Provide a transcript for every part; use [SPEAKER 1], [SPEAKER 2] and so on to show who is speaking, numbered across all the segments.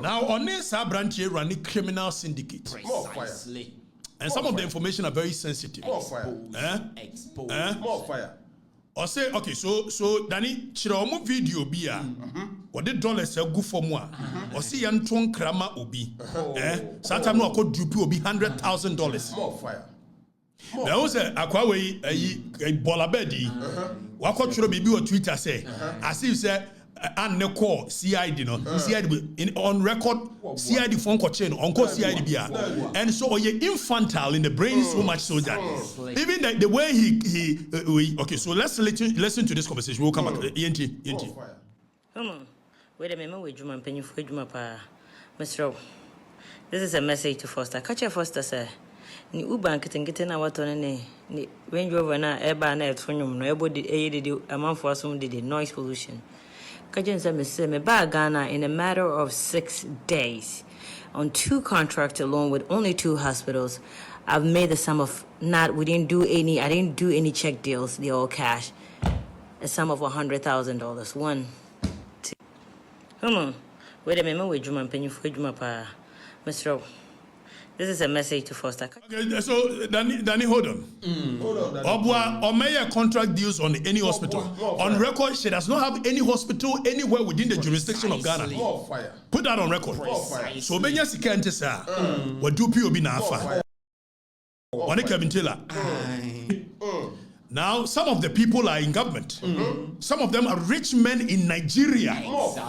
[SPEAKER 1] Now, on this branch here running criminal syndicate.
[SPEAKER 2] Precisely.
[SPEAKER 1] And some of the information are very sensitive.
[SPEAKER 2] More fire.
[SPEAKER 1] Or say, okay, so Danny, Chiromo video be what the dollars are good for more. Or see Anton Krama Obi. Satan no could dupe will be $100,000.
[SPEAKER 2] More fire.
[SPEAKER 1] There was a Aquaway a Bolabedi. What could you be on Twitter say? As if say and ne call CID no CID in on record CID phone call chain on call CID bia and so you infantile in the brain so much so that even the way he okay, so let's listen to this conversation. We'll come back. ENT.
[SPEAKER 3] Come on, wait a minute. Wait, Juma, penny for Juma, pa, Mr. This is a message to Foster. Catch your Foster, sir. Ni Uber getting our turn ni Range Rover na eba na etronum no ebo de amount for some the noise pollution. Kajen said me ba Ghana in a matter of 6 days on 2 contracts alone with only 2 hospitals. I've made the sum of I didn't do any check deals, they're all cash. A sum of $100,000. 1, 2. Come on. Wait a minute, wait, Juma, penny for Juma, pa, Mr. This is a message to Foster.
[SPEAKER 1] Okay, so Danny, hold on. Obwa Omeya contract deals on any hospital. On record, she does not have any hospital anywhere within the jurisdiction of Ghana. Put that on record. So Benya Sikante sa, what do POB na afa? One Kevin Taylor. Now, some of the people are in government. Some of them are rich men in Nigeria.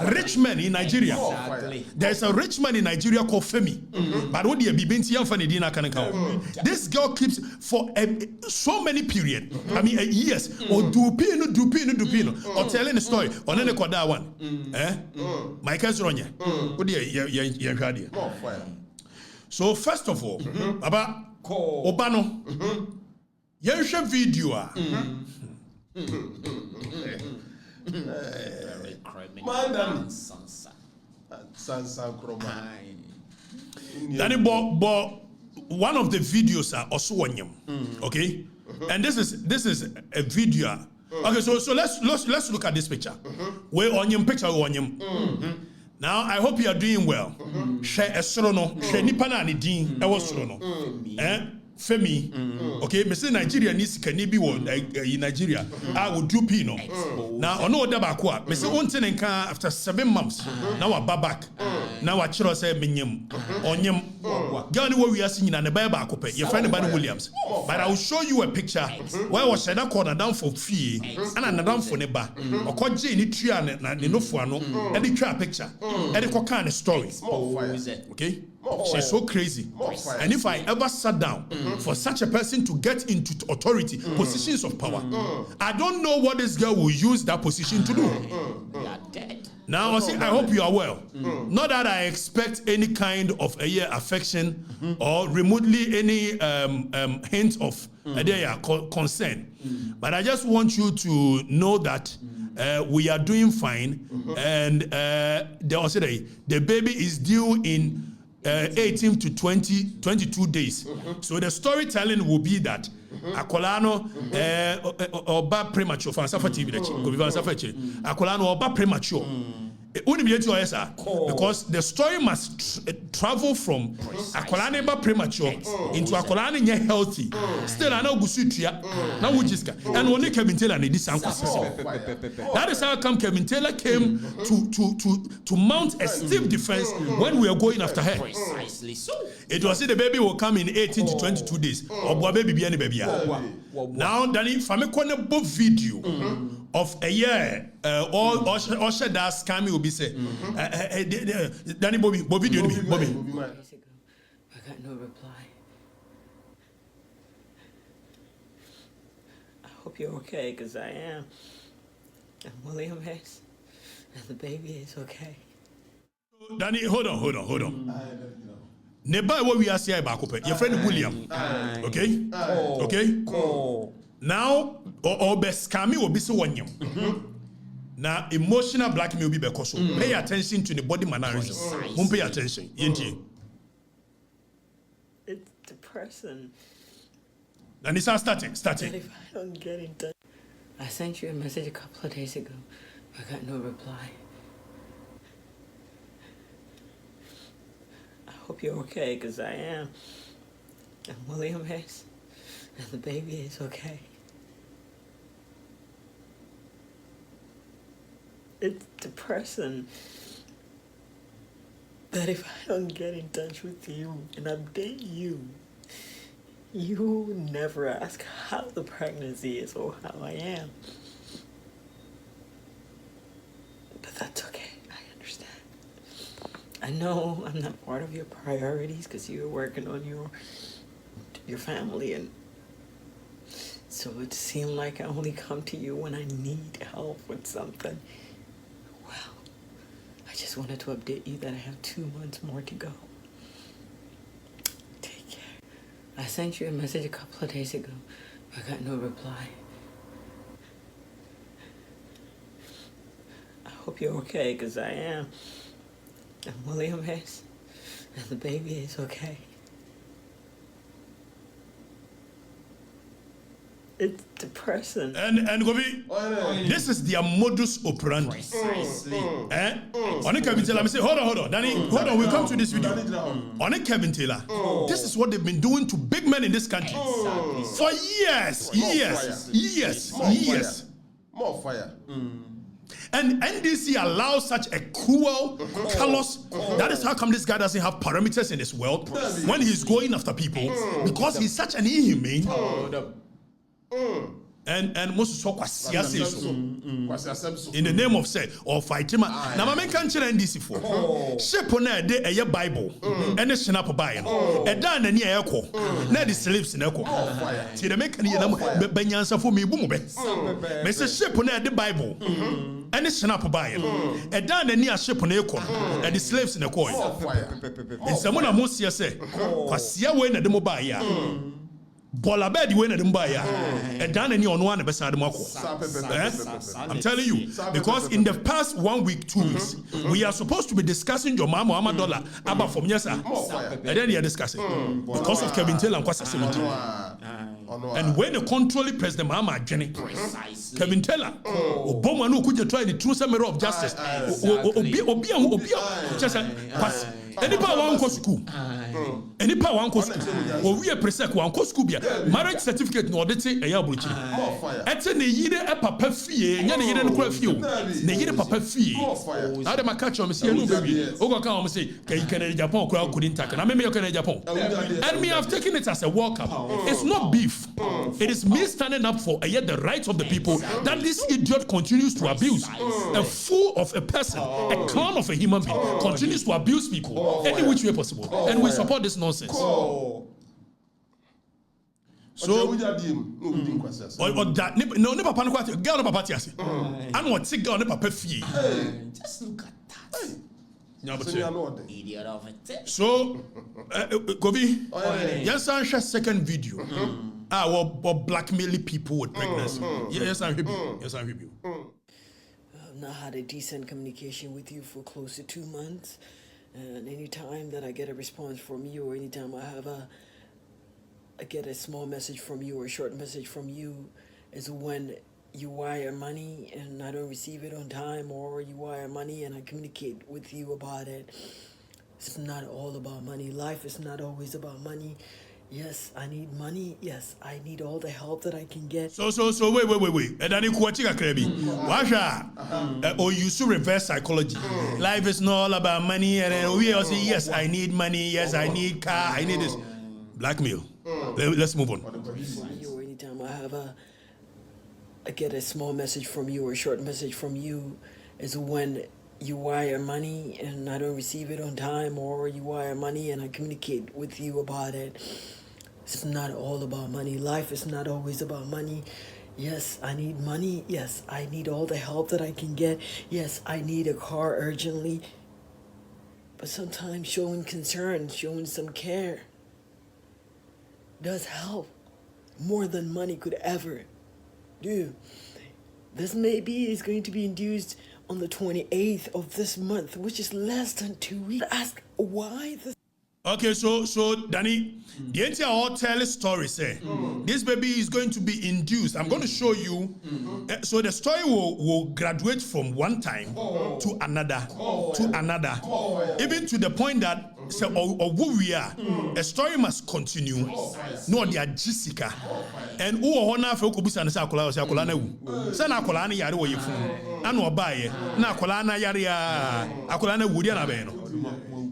[SPEAKER 1] Rich men in Nigeria. There's a rich man in Nigeria called Femi. But what do you be? This girl keeps for so many periods. I mean, years. Or dupino. Or telling a story. Or then that one. My cousin Ronya. What do you? So first of all, about Obano. Yensha video.
[SPEAKER 2] Sansa
[SPEAKER 1] Daly, but one of the videos are also on him. Okay? And this is a video. Okay, so let's look at this picture. We're on him picture on him. Now I hope you are doing well. Share a sorono, share nipana ni din, ewo sorono. Femi, okay, me say Nigeria needs can be one in Nigeria. I will do pino. Now, on no other back, me say one thing after 7 months. Now I back. Now I chiro say minyam. Onyam. Girl, what we are seeing in the Bible, your friend Barry Williams. But I will show you a picture where was Shada corner down for fee and another down for neba. Or called Jane Trian and no fuano, and the try picture. And the kind of story. Okay? She's so crazy. And if I ever sat down for such a person to get into authority, positions of power, I don't know what this girl will use that position to do.
[SPEAKER 3] You are dead.
[SPEAKER 1] Now, I hope you are well. Not that I expect any kind of affection or remotely any hint of concern. But I just want you to know that we are doing fine. And the baby is due in 18 to 22 days. So the storytelling will be that Akolano oba premature for Sansa TV Akolano oba premature. Because the story must travel from Akolane premature into Akolane healthy. Still, I know Gusutia, now Wujiska, and only Kevin Taylor need this uncle. That is how come Kevin Taylor came to mount a stiff defense when we are going after her.
[SPEAKER 3] Precisely so.
[SPEAKER 1] It was the baby will come in 18 to 22 days. Or baby be any baby. Now, Danny, Famekone both video of a year, all Osha das Kami will be said. Danny Bobby.
[SPEAKER 3] I got no reply. I hope you're okay, because I am. I'm William Hess, and the baby is okay.
[SPEAKER 1] Danny, hold on. Neba what we are saying about your friend William. Okay? Okay? Now, or best Kami will be so one. Now, emotional blackmail will be because pay attention to the body mannerism. Won't pay attention.
[SPEAKER 3] It's depressing.
[SPEAKER 1] And it's starting.
[SPEAKER 3] If I don't get in touch. I sent you a message a couple of days ago. I got no reply. hope you're okay, because I am. And William is. And the baby is okay. It's depressing that if I don't get in touch with you and update you, you never ask how the pregnancy is or how I am. But that's okay. I understand. I know I'm not part of your priorities because you're working on your family, and so it seemed like I only come to you when I need help with something. Well, I just wanted to update you that I have 2 months more to go. Take care. I sent you a message a couple of days ago. I got no reply. I hope you're okay, because I am. And William is. And the baby is okay. It's depressing.
[SPEAKER 1] And Gobi, this is their modus operandi.
[SPEAKER 2] Precisely.
[SPEAKER 1] On a Kevin Taylor, I say, hold on, Danny, hold on, we'll come to this video. On a Kevin Taylor, this is what they've been doing to big men in this country for years.
[SPEAKER 2] More fire.
[SPEAKER 1] And NDC allows such a cruel, callous. That is how come this guy doesn't have parameters in his world when he's going after people, because he's such an inhumane. And most so in the name of say or fight him. Now my man can't NDC for shape on a Bible and a snap by a dan and near echo. Now the slaves in echo. See the make any Benyansa for me boom. Mr. Ship on the Bible and a snap by a dan and near ship on echo and the slaves in the coin. And someone almost say, Quasia when at the mobile. Bola bed you win and done any on one beside the Moko. I'm telling you, because in the past 1 week, 2 weeks, we are supposed to be discussing your mama dollar about from yes, and then you are discussing because of Kevin Taylor and Kwasa 17. And when the controlling President Mama Jenny, Kevin Taylor, Obama no could try the true summary of justice. Any power one go school. Any power one go school. Or we a presec one go school. Marriage certificate no audit a yabuchi. Ete ne yire e papa fie, nya ne yire no kwa fie o. Ne yire papa fie. How dem catch on me say no baby. Ogo kan on say can Japan kwa couldn't take. Na me can Japan. And me have taken it as a welcome. It's not beef. It is me standing up for the rights of the people that this idiot continues to abuse. A fool of a person, a clown of a human being continues to abuse people. Any which way possible, and we support this nonsense. So, or that no papa no kwati girl no papa tiase. And what take girl no papa fie.
[SPEAKER 2] Just look at that.
[SPEAKER 1] Idiot of it. So, Kobe, yes, I share second video. What blackmailing people with pregnancy. Yes, I hear you. Yes, I hear you.
[SPEAKER 3] I've not had a decent communication with you for close to 2 months. And anytime that I get a response from you, or anytime I get a small message from you or a short message from you, is when you wire money and I don't receive it on time, or you wire money and I communicate with you about it. It's not all about money. Life is not always about money. Yes, I need money. Yes, I need all the help that I can get.
[SPEAKER 1] So wait. And then you kwatika krebi. Washa. Or you should reverse psychology. Life is not all about money, and then we all say yes, I need money. Yes, I need car. I need this. Blackmail. Let's move on.
[SPEAKER 3] Or anytime I get a small message from you or a short message from you, is when you wire money and I don't receive it on time, or you wire money and I communicate with you about it. It's not all about money. Life is not always about money. Yes, I need money. Yes, I need all the help that I can get. Yes, I need a car urgently. But sometimes showing concern, showing some care does help more than money could ever do. This maybe is going to be induced on the 28th of this month, which is less than 2 weeks. Ask why this.
[SPEAKER 1] Okay, so Danny, the entire all tell story say this baby is going to be induced. I'm going to show you. So the story will graduate from one time to another, even to the point that so who we are. A story must continue. No, they are Jessica, and who honor for Kubusa and Sakola or Sana Kolana Yari or you and Obaye, Na Kolana Yaria, Akolana Woodia Beno.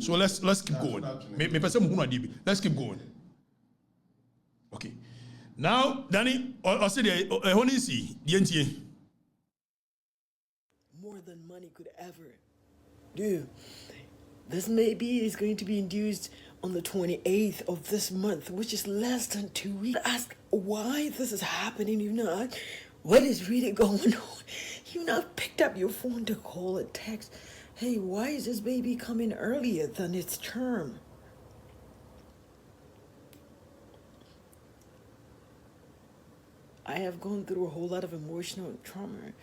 [SPEAKER 1] So let's keep going. Let's keep going. Okay. Now, Danny, I said,
[SPEAKER 4] more than money could ever do. This baby is going to be induced on the 28th of this month, which is less than 2 weeks. Ask why this is happening. You've not, what is really going on? You've not picked up your phone to call or text. Hey, why is this baby coming earlier than its term? I have gone through a whole lot of emotional trauma.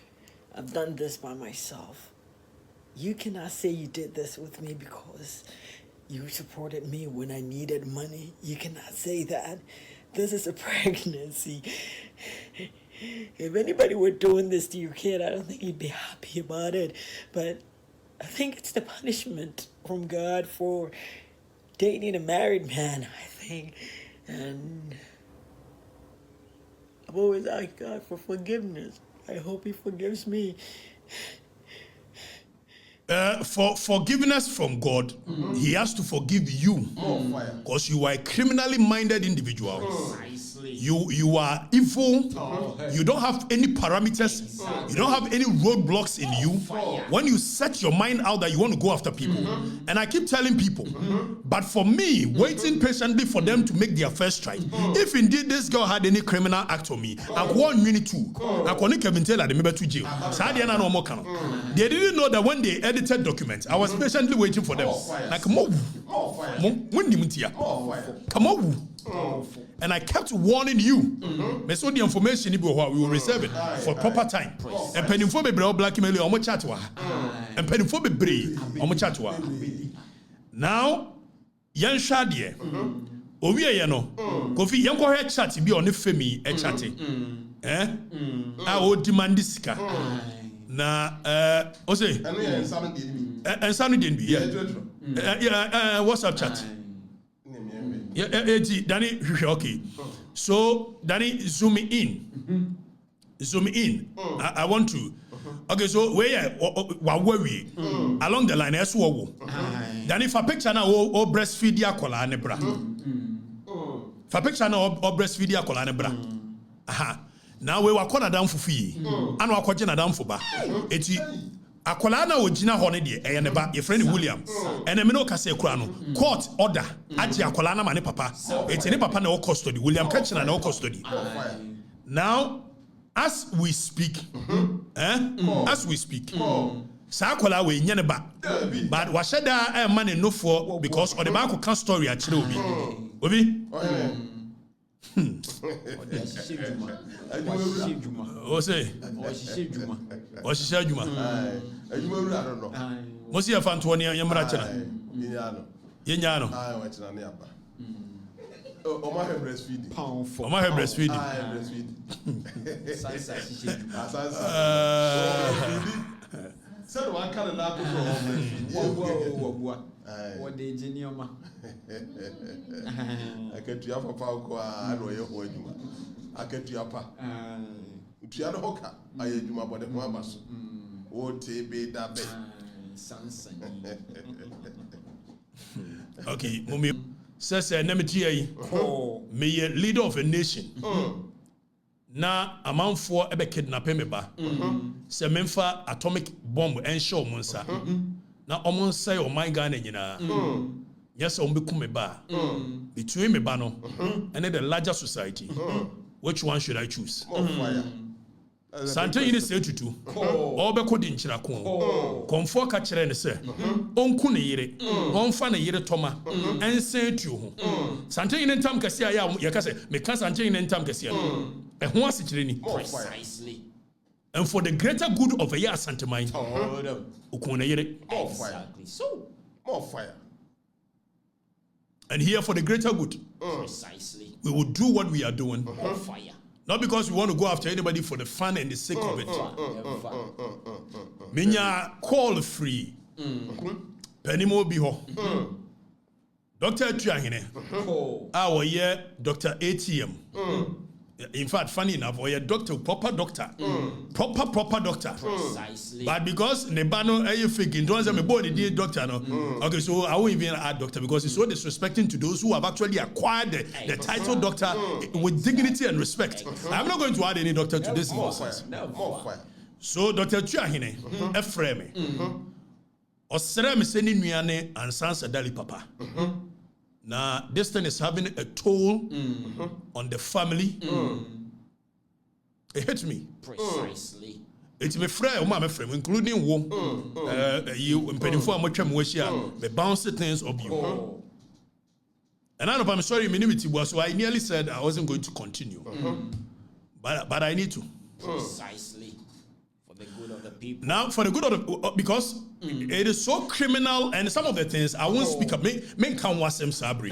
[SPEAKER 4] I've done this by myself. You cannot say you did this with me because you supported me when I needed money. You cannot say that. This is a pregnancy. If anybody were doing this to your kid, I don't think you'd be happy about it. But I think it's the punishment from God for dating a married man, I think. And I've always asked God for forgiveness. I hope he forgives me.
[SPEAKER 1] For forgiveness from God, he has to forgive you because you are a criminally minded individual. You are evil. You don't have any parameters. You don't have any roadblocks in you. When you set your mind out that you want to go after people, and I keep telling people, but for me, waiting patiently for them to make their first strike. If indeed this girl had any criminal act on me, I want me too. I couldn't even tell her they to jail. They didn't know that when they edited documents, I was patiently waiting for them. Like, come on. And I kept warning you. So the information we will reserve it for proper time. And penifo be brave black email or chatwa. And penifo be brave or chatwa. Now, yan shadie. Owie ye no. Kofi yan ko he chat bi on femi e chate. A o demand sika. Na o say ensanu den bi. Yeah. WhatsApp chat. Yeah, Danny, okay. So, Danny, zoom in. I want to. Okay, so where we along the line, as well. Danny, for picture now, or breastfeed ya kola nebra. For picture now, or breastfeed ya kola nebra. Aha. Now we were corner down for fee. And we are corner down for ba. Eti. Akola na ogina ho ne de neba your friend William and me no kase kura no court order agi akola na ma ne papa eti ne papa na o custody William Kitchener na o custody. Now as we speak sa akola we nya ne ba but wa sheda e ma ne no for because o de ba ko kan story a kire obi Oshisha Juma. Mosi Afantuani Yamrachana. Yenyano.
[SPEAKER 2] Oma have breastfeeding.
[SPEAKER 1] Oma have breastfeeding.
[SPEAKER 2] Said one kind of lab
[SPEAKER 4] What did you know?
[SPEAKER 2] I get you up a power. I know your whole Juma. I get you up. Tiano Hoka, I had Juma, but the Mamas. Oh, TB that bed.
[SPEAKER 4] Sansa.
[SPEAKER 1] Okay, Mummy says, Nemitia, me leader of a nation. Na amount for ebe kidnapping me ba. Se memfa atomic bomb ensure monsa. Na omon say o my Ghana nyina. Yes, on be me ba. Between me ba no and the larger society. Which one should I choose? Sante yini se tutu. O be kodi nchira ko. Konfo ka kire ne se. Onku ne yire. Onfa ne yire toma. Ense tu ho. Sante yini ntam kase ya ye ka se me ka sante yini ntam kase ya.
[SPEAKER 4] Precisely.
[SPEAKER 1] And for the greater good of a year sentiment,
[SPEAKER 4] Exactly. So,
[SPEAKER 2] more fire.
[SPEAKER 1] and here for the greater good.
[SPEAKER 5] Precisely.
[SPEAKER 1] We will do what we are doing.
[SPEAKER 5] On fire.
[SPEAKER 1] Not because we want to go after anybody for the fun and the sake of it. Minya call free. Penimo biho. Dr. Tuahine. Our year Dr. ATM. In fact, funny enough, or a doctor, proper doctor. Proper doctor.
[SPEAKER 5] Precisely.
[SPEAKER 1] But because Nebano are you thinking, don't say me boy the doctor no. Okay, so I won't even add doctor because it's so disrespecting to those who have actually acquired the title doctor with dignity and respect. I'm not going to add any doctor to this nonsense. So Dr. Tuahine, Efreme, Osere me seni nuane and Sansa Daly papa. Now, this thing is having a toll on the family. It hits me.
[SPEAKER 5] Precisely.
[SPEAKER 1] It's my friend, my friend, including you, and the bounce things of you. And I know I'm sorry, so I nearly said I wasn't going to continue. But I need to.
[SPEAKER 5] Precisely. For the good of the people.
[SPEAKER 1] Now, for the good of the because it is so criminal, and some of the things I won't speak up. Men can't watch them sabri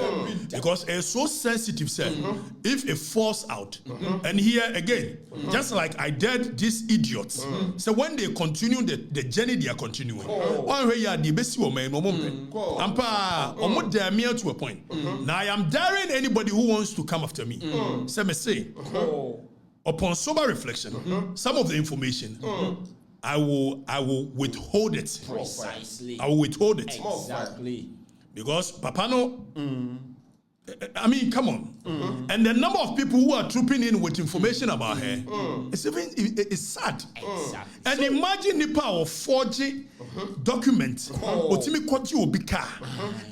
[SPEAKER 1] because it's so sensitive. Sir, if it falls out, and here again, just like I did these idiots. So when they continue the journey, they are continuing. One way, yeah, the best woman, Ampa, almost damn to a point. Now I am daring anybody who wants to come after me. So me say, upon sober reflection, some of the information. I will withhold it.
[SPEAKER 5] Precisely.
[SPEAKER 1] I will withhold it.
[SPEAKER 5] Exactly.
[SPEAKER 1] Because Papa no, I mean, come on. And the number of people who are trooping in with information about her, it's sad.
[SPEAKER 5] Exactly.
[SPEAKER 1] And imagine the power of 4G document.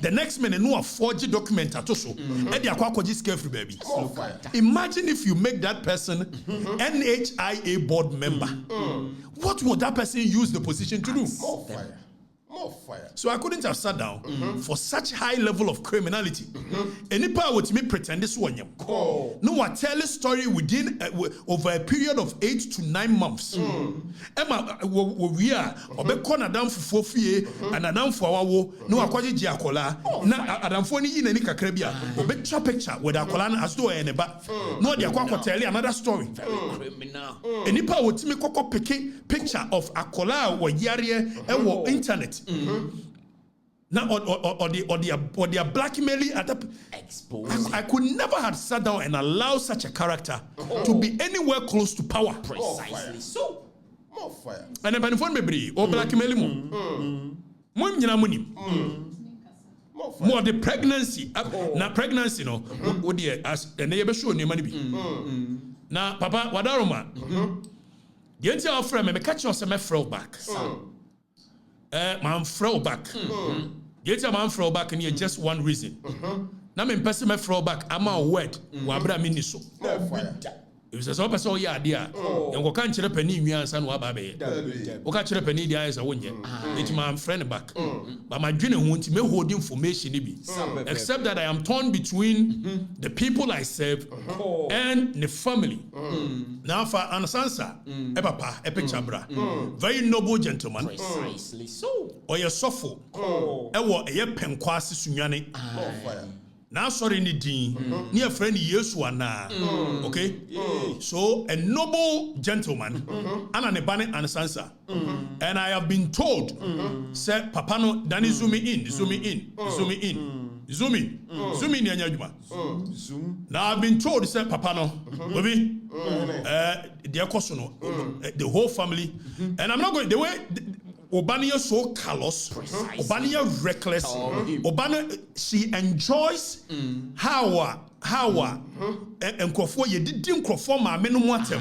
[SPEAKER 1] The next minute, no 4G document at also. And the aquacogy scare baby. Imagine if you make that person NHIA board member. What would that person use the position to do?
[SPEAKER 2] More fire. More fire.
[SPEAKER 1] So I couldn't have sat down for such high level of criminality. Any power with me pretend this one. No, I tell a story within over a period of 8 to 9 months. Emma, we are Obekona down for 4 years and a down for our war. No, I call it Giacola. Now, Adam Foni in any Caribbean. Obetra picture with Acolana as though any back. No, they are tell you another story.
[SPEAKER 5] Criminal.
[SPEAKER 1] Any power with me coco picture of Akola or Yaria and internet. Now, or they are blackmailing at the
[SPEAKER 5] Exposed.
[SPEAKER 1] I could never have sat down and allow such a character to be anywhere close to power.
[SPEAKER 5] Precisely so.
[SPEAKER 2] More fire.
[SPEAKER 1] And if I me or blackmailing more the pregnancy. Now pregnancy no. Oh dear, as and they be show ni money be. Now, Papa, wadaroma. The entire friend me catch you some throw back. Man throw back. Get a man throw back and here just one reason. Now me person me throw back. I'm a word. Wabra miniso.
[SPEAKER 2] More fire.
[SPEAKER 1] If it's a person yeah dear, you go can't chirp any new answer no ababe. Oka chirp any the eyes a wonye. It's my friend back. But my dream won't me hold information be. Except that I am torn between the people I serve and the family. Now for Sansa, papa, chabra, very noble gentleman.
[SPEAKER 5] Precisely so.
[SPEAKER 1] Or your sofo, ewo eye penkwasi sunyane.
[SPEAKER 2] More fire.
[SPEAKER 1] Now sorry ni din near friend Yesu na okay so a noble gentleman Ananebane and Sansa and I have been told say papa no dani zoom in anyaduma now I've been told say papa no obi their no the whole family and I'm not going the way Obania so callous, Obania reckless, Obana she enjoys how and Crawford you didn't Crawford my menuatem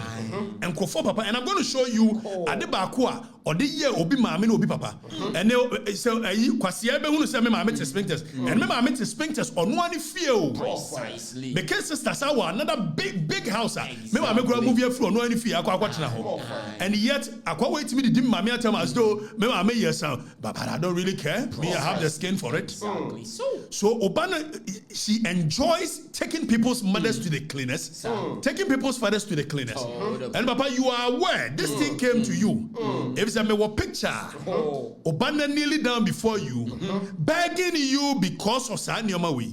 [SPEAKER 1] and Crawford papa and I'm going to show you Adebakua or the year obi mama no obi papa and so you kwasi ebe hunu say me mama te sphincters and me mama te sphincters on one feel
[SPEAKER 5] Precisely.
[SPEAKER 1] because sisters are another big house me mama go move here from no any feel akwa tena ho and yet akwa wait me the mama tell as though me mama yes but I don't really care me I have the skin for it
[SPEAKER 5] Exactly so.
[SPEAKER 1] so Obana she enjoys taking people's money fathers to the cleaners, taking people's fathers to the cleaners. And Papa, you are aware this thing came to you. If it's a picture, Obana kneeling down before you, begging you because of Sanyoma way.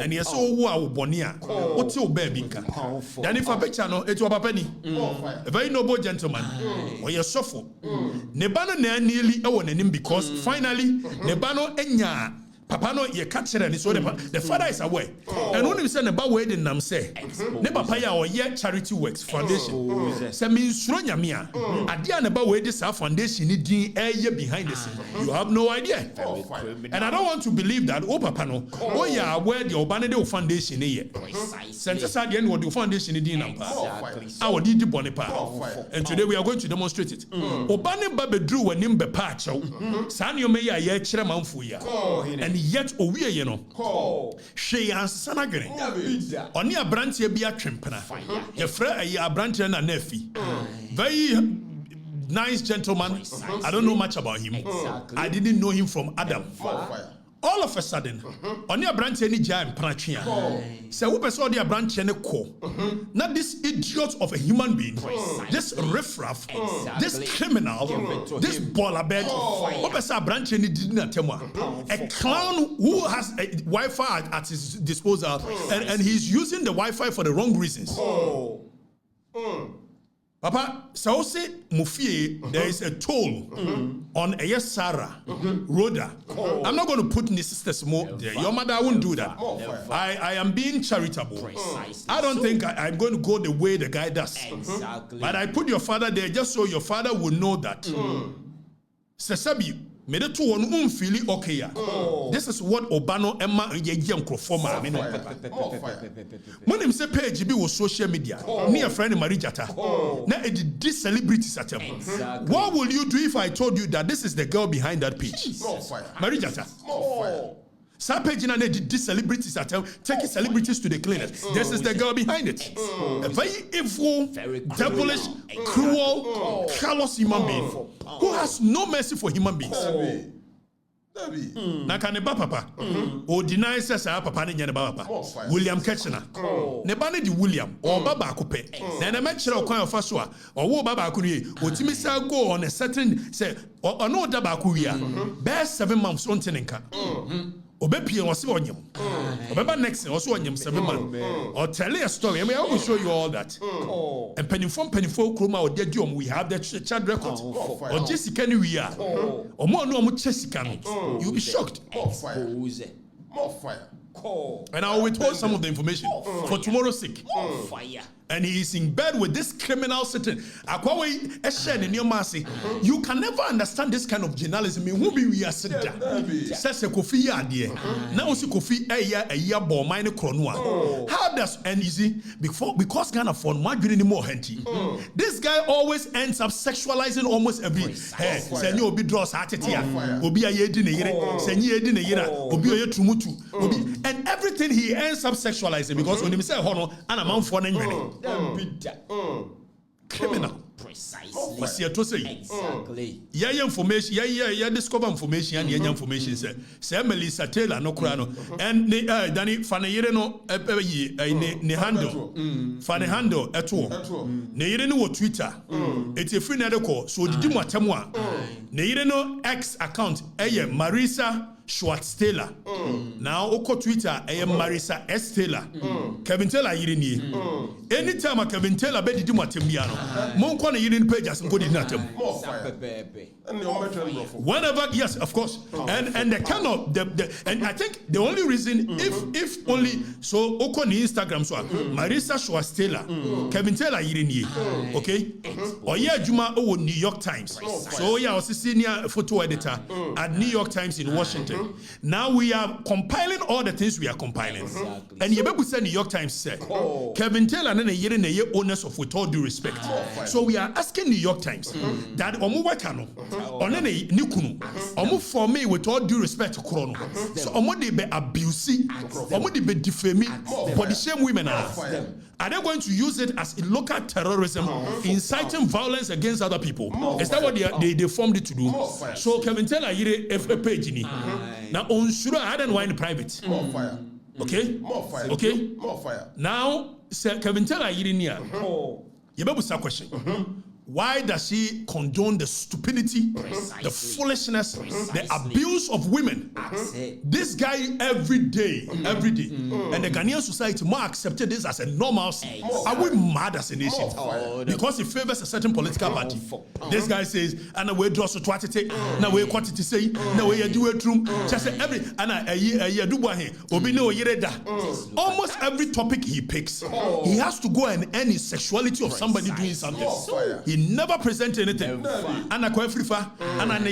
[SPEAKER 1] And yes, oh, wow, Bonia, what's your baby? Then if a picture, no, it's Papa Penny, a very noble gentleman, or your shuffle. Nebano nearly own him because finally, Nebano enya. Papa no ye catch and so the father is aware. And when we send about wedding nam say, ne papa ya or ye charity works foundation. Say me sronya mia. Adia about where this foundation need ye behind the scene. You have no idea. And I don't want to believe that papa no. Oh yeah, where the Obanade foundation here. Sansa Daly what the foundation need number. Our did bonipa. And today we are going to demonstrate it. Obane babe drew when him be patch. Sanyo me ya ye chire manfu ya. And yet owie ye no hwe ansana gene oni abrantie bia twempena ye fra ayi abrantie na nafi very nice gentleman. I don't know much about him. I didn't know him from Adam. All of a sudden, oni abrantie ni gya mpratwea say wo person odi abrantie ne ko not this idiot of a human being, this riffraff, this criminal, this ballabed wo person abrantie ni did na temo a clown who has a Wi-Fi at his disposal and he's using the Wi-Fi for the wrong reasons. Papa, so say Mufie, there is a toll on a Sarah, Rhoda. I'm not going to put any sisters more there. Your mother won't do that. I am being charitable. I don't think I'm going to go the way the guy does. But I put your father there just so your father will know that. Sesabi, made it to one feely okay. This is what Obano Emma Yam Crofoma. When him say page be was social media, near friend Marijata. Now it did celebrities at him. What will you do if I told you that this is the girl behind that page? Marijata. Some page in did celebrities at him, taking celebrities to the clinic. This is the girl behind it. A very evil, devilish, cruel, callous human being who has no mercy for human beings. Na kaneba papa o deny says papa ne nyane papa William Ketchner ne ba ne di William o baba akope na na ma kire okwan ofa so a o wo baba akunu ye o timi sa go on a certain say o no da ba akuru ya be 7 months on tenenka Obepie was onyem. Obeba next also onyem 7 months. Or tell a story. I will show you all that. And penifo kroma or dead we have the child record. Or Jessica we are. Or more no more Jessica. You'll be shocked.
[SPEAKER 2] More fire.
[SPEAKER 1] And I will withhold some of the information for tomorrow's sake.
[SPEAKER 5] Fire.
[SPEAKER 1] And he is in bed with this criminal sitting. You can never understand this kind of journalism. Who be we are sitting? Says a Kofi idea. Now see Kofi a year ball mine kronua. How does and easy because Ghana for margin anymore henty. This guy always ends up sexualizing almost every hey. Say you be draws at it here. Obi a yedi ne yere. Say you yedi ne yera. Obi oye tumutu. And everything he ends up sexualizing because when he say hono and a man for criminal.
[SPEAKER 5] Precisely.
[SPEAKER 1] Exactly. Yeah, information. Yeah. Discover information and yeah information. Say Melissa Taylor no krano and Danny Fanayere no ne handle. Fane handle eto. Ne yere no Twitter. It's a free network. So did you matemwa? Ne yere no X account. Marisa Schwartz Taylor. Now oko Twitter Marisa S Taylor. Kevin Taylor yirini. Anytime a Kevin Taylor be did matembiano. Mon kwana yirini pages and go did not whenever, yes, of course. And the kind of and I think the only reason if only so oko ni Instagram so Marisa Schwartz Taylor, Kevin Taylor yirini. Okay? Or yeah Juma o New York Times. So yeah, I was a senior photo editor at New York Times in Washington. Now we are compiling all the things we are compiling. And you better say New York Times said Kevin Taylor and the owners of With All Due Respect. So we are asking New York Times that omu wakano onene nikunu omu for me With All Due Respect krono. So omu de be abuse, omu de be defame for the same women are they going to use it as a local terrorism, inciting violence against other people? Is that what they formed it to do? So Kevin Taylor yire a page ni. Now on sure I don't want private. Okay?
[SPEAKER 2] More fire.
[SPEAKER 1] Okay?
[SPEAKER 2] More fire.
[SPEAKER 1] Now, Sir Kevin Taylor Yirinia.
[SPEAKER 5] Oh.
[SPEAKER 1] You better say a question. Why does she condone the stupidity, the foolishness, the abuse of women? This guy every day, and the Ghanaian society more accepted this as a normal thing. Are we mad as a nation? Because it favors a certain political party. This guy says, and we draw so twatite, now we quantity say, now we do it room, just every, and a year do one, obino yereda. Almost every topic he picks, he has to go and end his sexuality of somebody doing something. He never present anything. And I free and